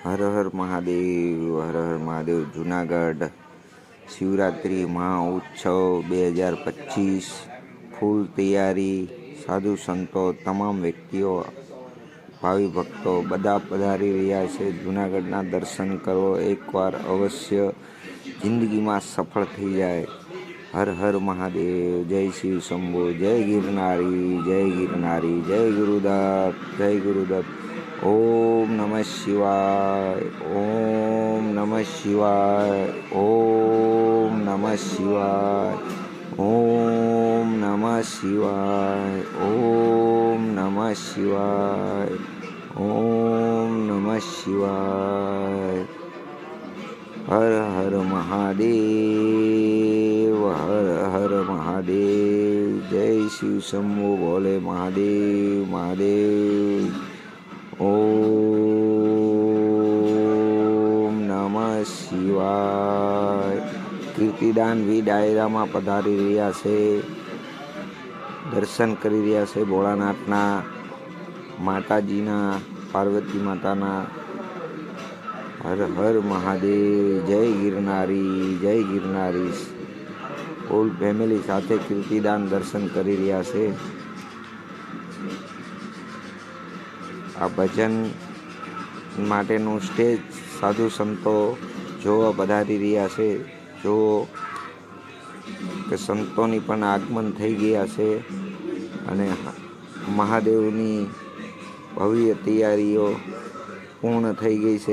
હર હર મહાદેવ, હર હર મહાદેવ. જુનાગઢ શિવરાત્રિ મહાઉત્સવ 2025 ફૂલ તૈયારી. સાધુ સંતો, તમામ વ્યક્તિઓ, ભાવિ ભક્તો બધા પધારી રહ્યા છે. જુનાગઢના દર્શન કરો એકવાર, અવશ્ય જિંદગીમાં સફળ થઈ જાય. હર હર મહાદેવ. જય શિવ શંભુ, જય ગિરનારી, જય ગિરનારી, જય ગુરુદત્ત, જય ગુરુદત્ત. ઓમ નમઃ શિવાય, ઓમ નમઃ શિવાય, ઓમ નમઃ શિવાય, ઓમ નમઃ શિવાય, ઓમ નમઃ શિવાય, ઓમ નમઃ શિવાય. હર હર મહાદેવ, હર હર મહાદેવ. જય શિવ શંભુ ભોલે મહાદેવ, મહાદેવ. ઓમ નમઃ શિવાય. કીર્તિદાન વી ડાયરામાં પધારી રહ્યા છે, દર્શન કરી રહ્યા છે ભોળાનાથના, માતાજીના, પાર્વતી માતાના. હર હર મહાદેવ. જય ગિરનારી, જય ગિરનારી. ફૂલ ફેમિલી સાથે કીર્તિદાન દર્શન કરી રહ્યા છે. આ ભજન માટેનું સ્ટેજ સાધુ સંતો જોવા પધારી રહ્યા છે. જો કે સંતોની પણ આગમન થઈ ગયા છે અને મહાદેવની ભવ્ય તૈયારીઓ પૂર્ણ થઈ ગઈ છે.